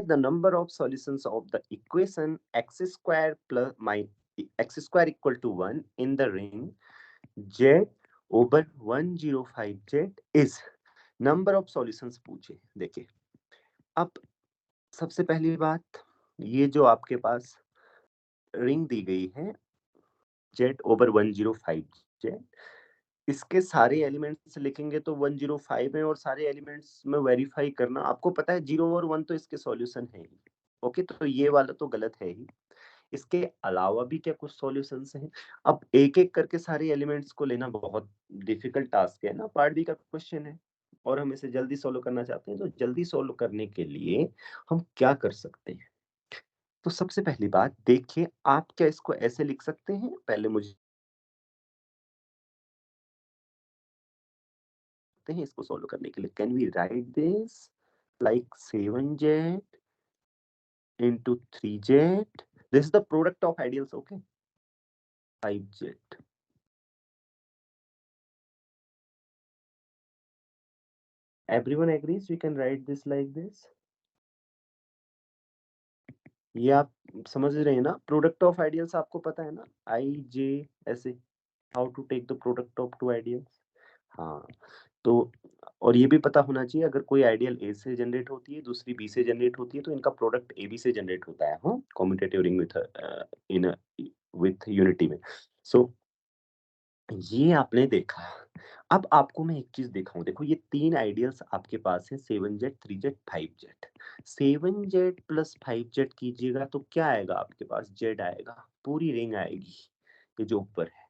Let the number of solutions of the equation x square plus x square equal to 1 in the ring Z over 105Z is number of solutions पूछे। देखिए अब सबसे पहली बात, ये जो आपके पास रिंग दी गई है Z over 105Z, इसके सारे एलिमेंट्स लिखेंगे तो 105 है और सारे एलिमेंट्स में वेरीफाई करना, आपको पता है 0 और 1 तो इसके सॉल्यूशन है ही। ओके, तो ये वाला तो गलत है ही। इसके अलावा भी क्या कुछ सॉल्यूशंस हैं? अब एक एक करके सारे एलिमेंट्स को लेना बहुत डिफिकल्ट टास्क है ना, पार्ट बी का क्वेश्चन है और हम इसे जल्दी सोल्व करना चाहते हैं। तो जल्दी सोल्व करने के लिए हम क्या कर सकते हैं? तो सबसे पहली बात देखिए, आप क्या इसको ऐसे लिख सकते हैं? पहले मुझे इसको सोल्व करने के लिए, can we write this like 7z into 3z, this is the product of ideals, okay, 5z, everyone agrees we can write this like this? ये आप समझ रहे हैं ना, प्रोडक्ट ऑफ आइडियल्स आपको पता है ना, आई जे ऐसे, how to take the product of two ideals. हाँ, तो और ये भी पता होना चाहिए, अगर कोई आइडियल ए से जनरेट होती है, दूसरी बी से जनरेट होती है, तो इनका प्रोडक्ट ए बी से जनरेट होता है, हाँ, commutative ring with in with unity में। सो ये आपने देखा। अब आपको मैं एक चीज दिखाऊं, देखो ये तीन आइडियल्स आपके पास है, 7z 3z 5z। 7z plus 5z कीजिएगा तो क्या आएगा आपके पास? z आएगा, पूरी रिंग आएगी ये जो ऊपर है।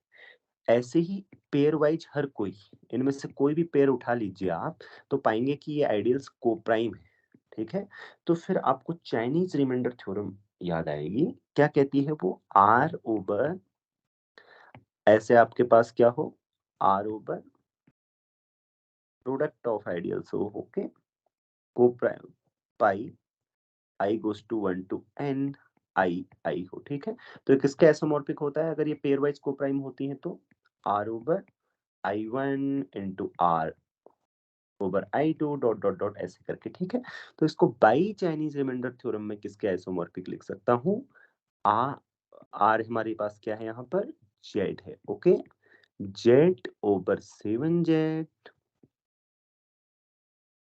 ऐसे ही पेयर वाइज हर कोई, इनमें से कोई भी पेयर उठा लीजिए आप, तो पाएंगे कि ये आइडियल्स कोप्राइम है। ठीक है, तो फिर आपको चाइनीज रिमाइंडर थ्योरम याद आएगी। क्या कहती है वो? आर ओवर, ऐसे आपके पास क्या हो, R over product of ideals हो, okay, coprime pi I goes to 1 to n I I हो। ठीक है, तो ये किसका एसोमॉर्फिक होता है अगर ये पेयर वाइज कोप्राइम होती है? तो R over i1 into R over i2 dot dot dot ऐसे करके। ठीक है, तो इसको बाई चाइनीज रिमाइंडर थ्योरम में किसके आइसोमॉर्फिक लिख सकता हूँ? आ आर हमारे पास क्या है यहाँ पर? जेड है, okay, Z over 7z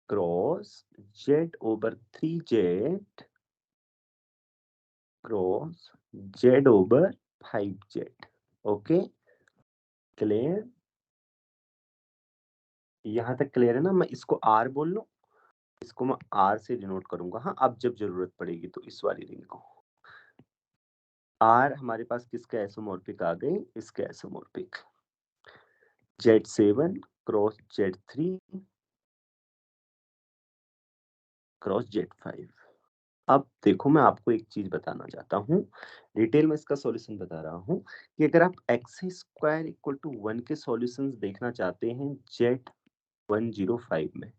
cross Z over 3z cross Z over 5z। Okay, clear? यहां तक क्लियर है ना? मैं इसको आर बोल लूं, इसको मैं आर से डिनोट करूंगा, हाँ, अब जब जरूरत पड़ेगी तो इस वाली रिंग को। आर हमारे पास किसका एसोमॉर्फिक आ गई? इसके एसोमॉर्फिक, Z7 cross Z3 cross Z5। अब देखो, मैं आपको एक चीज बताना चाहता हूँ, डिटेल में इसका सॉल्यूशन बता रहा हूँ कि अगर आप एक्स स्क्वायर इक्वल टू 1 के सॉल्यूशंस देखना चाहते हैं Z105 में,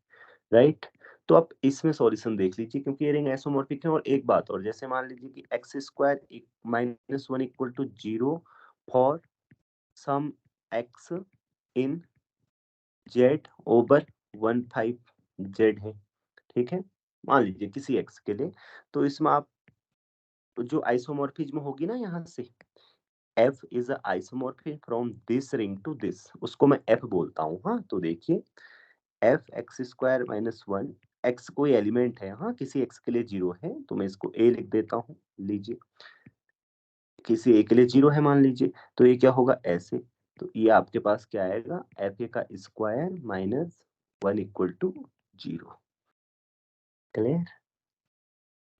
राइट, तो आप इसमें सॉल्यूशन देख लीजिए क्योंकि ये रिंग आइसोमॉर्फिक है। और एक बात और, जैसे मान लीजिए कि x square minus 1 equal to 0 for some x in Z over 15 Z है। ठीक है, मान लीजिए किसी एक्स के लिए, तो इसमें आप जो आइसोमॉर्फिज्म होगी ना यहाँ से, f is a isomorphic from this ring to this, उसको मैं f बोलता हूँ। हाँ, तो देखिए f x square minus 1, x कोई एलिमेंट है, हाँ, किसी x के लिए 0 है तो मैं इसको a लिख देता हूँ, लीजिए, किसी a के लिए 0 है मान लीजिए, तो ये क्या होगा? ऐसे, तो ये आपके पास क्या आएगा? एफ ए का square minus 1 equal to 0। Clear?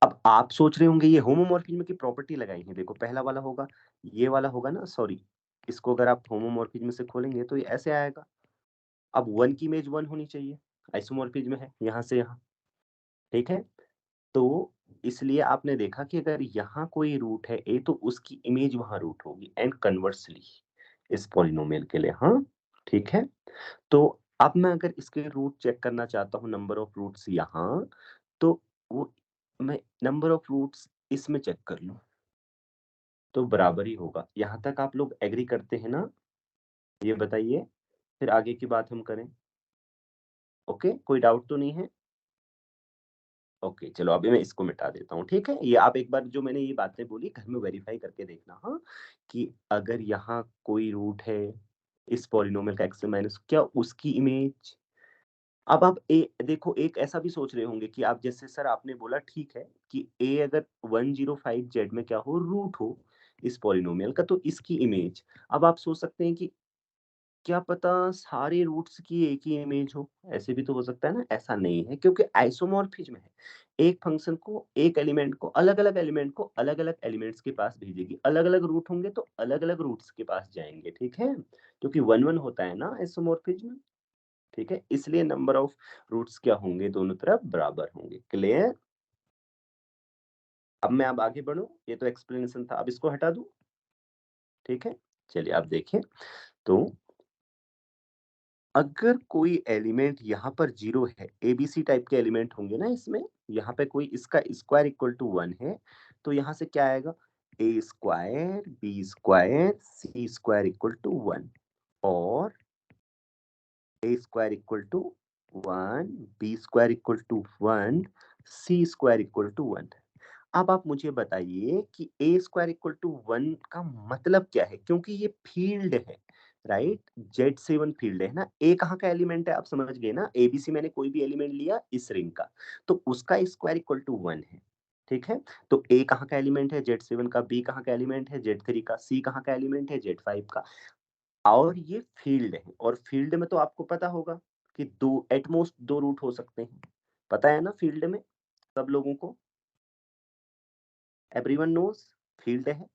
अब आप सोच रहे होंगे ये होमोमॉर्फिज्म की प्रॉपर्टी लगाई है, देखो पहला वाला होगा, ये वाला होगा ना, सॉरी, इसको अगर आप होमोमॉर्फिज्म से खोलेंगे तो ये ऐसे आएगा। अब 1 की इमेज 1 होनी चाहिए, आइसोमॉर्फिज्म है यहाँ से यहाँ। ठीक है, तो इसलिए आपने देखा कि अगर यहाँ कोई रूट है ए तो उसकी इमेज वहां रूट होगी, एंड कन्वर्सली इस पॉलिनोमियल के लिए। हाँ, ठीक है, तो अब मैं अगर इसके रूट चेक करना चाहता हूँ, नंबर ऑफ रूट्स यहाँ, तो वो मैं नंबर ऑफ रूट्स इसमें चेक कर लूं तो बराबर ही होगा। यहां तक आप लोग एग्री करते हैं ना? ये बताइए, फिर आगे की बात हम करें। ओके, कोई डाउट तो नहीं है? ओके, चलो अभी मैं इसको मिटा देता हूँ, ठीक है? ये आप एक बार जो मैंने ये बातें बोली घर में वेरीफाई करके देखना, हाँ? कि अगर यहाँ कोई रूट है इस पॉलिनोमियल का x माइनस क्या उसकी इमेज अब आप ए देखो एक ऐसा भी सोच रहे होंगे कि आप जैसे सर आपने बोला ठीक है कि a अगर 105 z में क्या हो रूट हो इस पॉलिनोमियल का तो इसकी इमेज अब आप सोच सकते हैं कि क्या पता सारे रूट्स की एक ही इमेज हो ऐसे भी तो हो सकता है ना ऐसा नहीं है क्योंकि आइसोमॉर्फिज्म है एक फंक्शन को एक एलिमेंट को अलग अलग एलिमेंट को अलग अलग एलिमेंट्स के पास भेजेगी अलग अलग रूट होंगे तो अलग अलग रूट्स के पास जाएंगे ठीक है क्योंकि वन वन होता है ना आइसोमॉर्फिज्म ठीक है इसलिए नंबर ऑफ रूट्स क्या होंगे दोनों तरफ बराबर होंगे क्लियर अब मैं अब आगे बढ़ूं ये तो एक्सप्लेनेशन था अब इसको हटा दूं ठीक है चलिए आप देखिए तो अगर कोई एलिमेंट यहाँ पर जीरो है एबीसी टाइप के एलिमेंट होंगे ना इसमें यहाँ पे कोई इसका स्क्वायर इक्वल टू 1 है तो यहाँ से क्या आएगा A square B square C square equal to 1 और A square equal to 1 B square equal to 1 C square equal to 1 अब आप मुझे बताइए कि ए स्क्वायर इक्वल टू 1 का मतलब क्या है क्योंकि ये फील्ड है राइट जेड से वन फील्ड है ना ए कहाँ का एलिमेंट है आप समझ गए ना एबीसी मैंने कोई भी एलिमेंट लिया इस रिंग का तो उसका स्क्वायर इक्वल टू 1 है ठीक है तो ए कहाँ का एलिमेंट है जेड सेवन का बी कहाँ का एलिमेंट है जेड थ्री का सी कहाँ का एलिमेंट है जेड फाइव का और ये फील्ड है और फील्ड में तो आपको पता होगा कि दो एटमोस्ट दो रूट हो सकते हैं पता है ना फील्ड में सब लोगों को एवरीवन नोज फील्ड है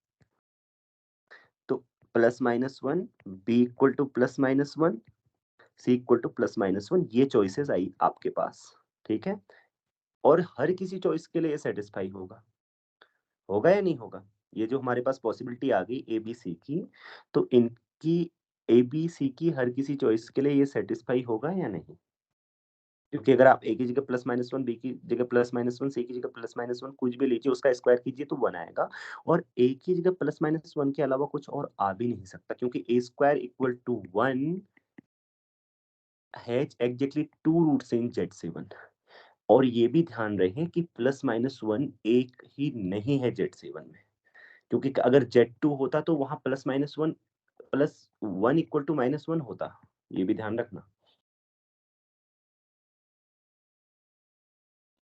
तो plus minus one B equal to plus minus one C equal to plus minus one ये चॉइसेस आई आपके पास ठीक है और हर किसी चॉइस के लिए सेटिस्फाई होगा होगा या नहीं होगा ये जो हमारे पास पॉसिबिलिटी आ गई ए बी सी की तो इनकी ए बी सी की हर किसी चॉइस के लिए ये सेटिस्फाई होगा या नहीं क्योंकि अगर आप ए की जगह प्लस माइनस वन बी की जगह प्लस माइनस वन सी की जगह प्लस माइनस वन कुछ भी लीजिए उसका स्क्वायर कीजिए तो वन आएगा और ए की जगह प्लस माइनस वन के अलावा कुछ और आ भी नहीं सकता क्योंकि A square equal to one has exactly two roots in Z seven और ये भी ध्यान रहे कि प्लस माइनस वन एक ही नहीं है जेड सेवन में क्योंकि अगर जेड टू होता तो वहां plus minus one plus one equal to minus one होता ये भी ध्यान रखना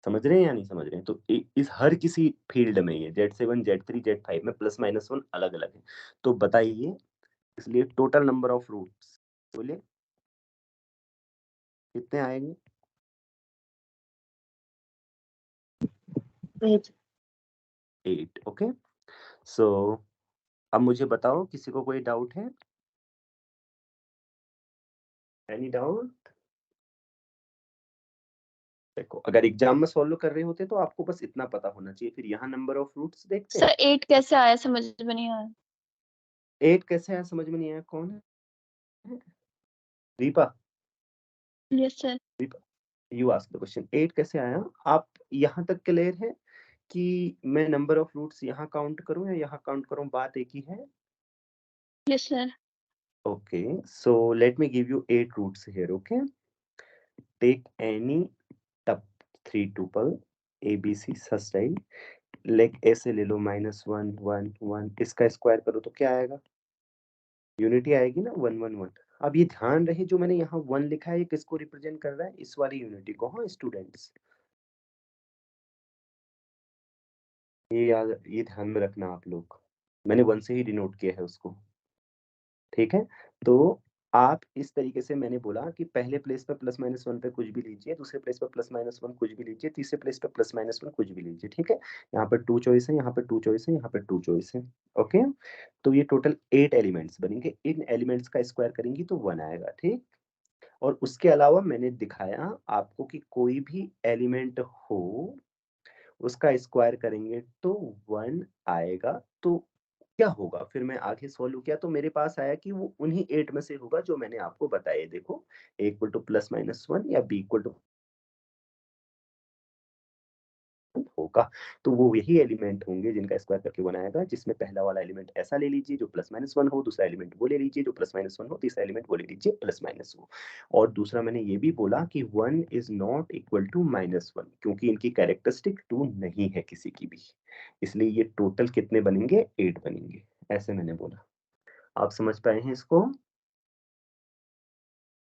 समझ रहे हैं या नहीं समझ रहे हैं तो इस हर किसी फील्ड में ये Z seven Z three Z five में प्लस माइनस वन अलग अलग है तो बताइए इसलिए टोटल नंबर ऑफ रूट्स बोलिए कितने आएंगे 8 8 ओके सो अब मुझे बताओ किसी को कोई डाउट है एनी डाउट देखो अगर एग्जाम में सॉल्व कर रहे होते तो आपको बस इतना पता होना चाहिए फिर यहाँ नंबर ऑफ रूट्स देखते सर हैं 8 कैसे आया समझ में नहीं आया 8 कैसे आया समझ में नहीं आया कौन है Deepa yes sir Deepa you ask the question 8 कैसे आया आप यहाँ तक क्लियर है कि मैं नंबर ऑफ रूट्स यहाँ काउंट करूँ या यहाँ काउंट करूँ बात एक ही है yes sir okay so let me give you 8 roots here okay take any tup 3 tuple A B C such like ऐसे ले लो माइनस वन वन वन इसका स्क्वायर करो तो क्या आएगा यूनिटी आएगी ना वन वन वन अब ये ध्यान रहे जो मैंने यहाँ वन लिखा है ये किसको रिप्रेजेंट कर रहा है इस वाली यूनिटी को हाँ स्टूडेंट्स ये याद ये ध्यान में रखना आप लोग मैंने वन से ही डिनोट किया है उसको ठीक है तो आप इस तरीके से मैंने बोला कि पहले प्लेस पे प्लस माइनस वन पे कुछ भी लीजिए दूसरे प्लेस पे प्लस माइनस वन कुछ भी लीजिए तीसरे प्लेस पे प्लस माइनस वन कुछ भी लीजिए ठीक है यहाँ पर टू चॉइस है यहाँ पर टू चॉइस है यहाँ पर टू चॉइस है ओके तो ये टोटल 8 एलिमेंट्स बनेंगे इन एलिमेंट्स का स्क्वायर करेंगी तो वन आएगा ठीक और उसके अलावा मैंने दिखाया आपको कि कोई भी एलिमेंट हो उसका स्क्वायर करेंगे तो वन आएगा तो क्या होगा फिर मैं आगे सॉल्व किया तो मेरे पास आया कि वो उन्हीं 8 में से होगा जो मैंने आपको बताए देखो A equal to plus minus one या बी इक्वल टू होगा होगा, तो वो यही एलिमेंट होंगे जिनका स्क्वायर करके बनाएगा, जिसमें पहला वाला एलिमेंट ऐसा ले लीजिए जो +-1 हो, दूसरा एलिमेंट वो ले लीजिए जो +-1 हो, तीसरा एलिमेंट वो ले लीजिए +- हो। और दूसरा मैंने ये भी बोला कि 1 इज नॉट इक्वल टू -1 क्योंकि इनकी कैरेक्टरिस्टिक 2 नहीं है किसी की भी, इसलिए ये टोटल कितने बनेंगे, 8 बनेंगे, ऐसे मैंने बोला। आप समझ पाए हैं इसको?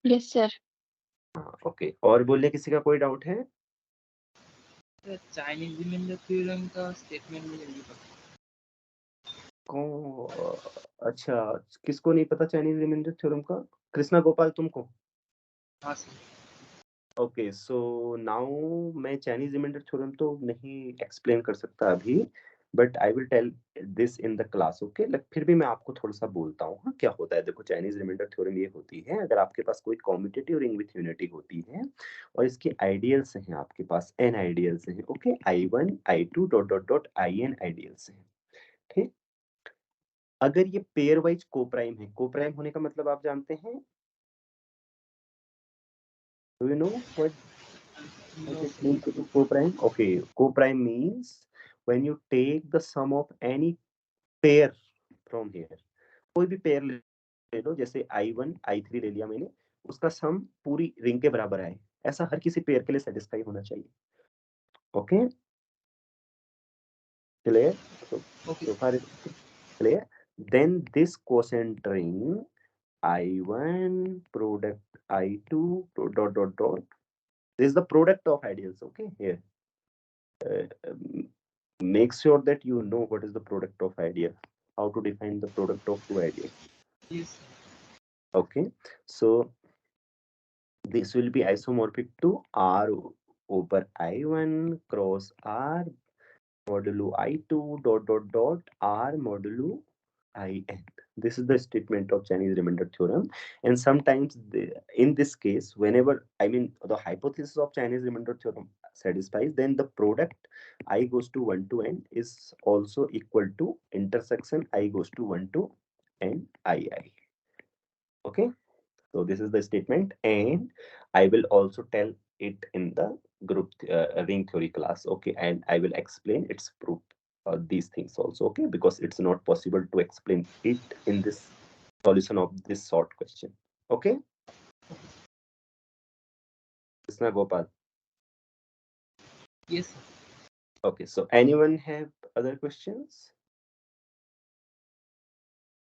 Yes sir. हाँ, ओके। और बोलिए, किसी का कोई डाउट है? चाइनीज रिमाइंडर थ्योरम का स्टेटमेंट मुझे नहीं पता। अच्छा, किसको नहीं पता चाइनीज रिमाइंडर थ्योरम का? कृष्णा गोपाल, तुमको? हाँ सर। ओके, सो नाउ मैं चाइनीज रिमाइंडर थ्योरम तो नहीं एक्सप्लेन कर सकता अभी, but I will tell this in the class, okay. फिर भी मैं आपको थोड़ा सा बोलता हूँ हाँ, क्या होता है। देखो, चाइनीज रिमाइंडर थ्योरम ये होती है, अगर आपके पास कोई कॉम्यूटेटिव रिंग विथ यूनिटी होती है और इसके आइडियल्स हैं, आपके पास n आइडियल्स हैं, okay, I1 I2 dot dot dot In ideals हैं, ठीक। अगर ये पेयर वाइज कोप्राइम है, कोप्राइम होने का मतलब आप जानते हैं, do you know what know it sir. means to be co-prime? Okay, co-prime means when you take the sum of any pair from here, कोई भी पेयर ले लो, जैसे I1 I3 ले लिया मैंने, उसका सम पूरी रिंग के बराबर आए, ऐसा हर किसी पेयर के लिए सेटिस्फाई होना चाहिए। Okay, clear? Okay so far it's clear. Then this quotient ring I1 product I2 dot dot dot, this is the product of ideals, okay, here. Um, make sure that you know what is the product of ideal, how to define the product of two ideals. Yes Okay, so this will be isomorphic to R over I1 cross R modulo I2 dot dot dot R modulo In. This is the statement of Chinese remainder theorem, and sometimes in this case, whenever I mean the hypothesis of Chinese remainder theorem satisfies, then the product I goes to 1 to n is also equal to intersection I goes to 1 to n II. Okay, so this is the statement, and I will also tell it in the group ring theory class, okay, and I will explain its proof, these things also, okay, because it's not possible to explain it in this solution of this short question, okay. Krishna Gopal. Yes sir. Okay, so anyone have other questions?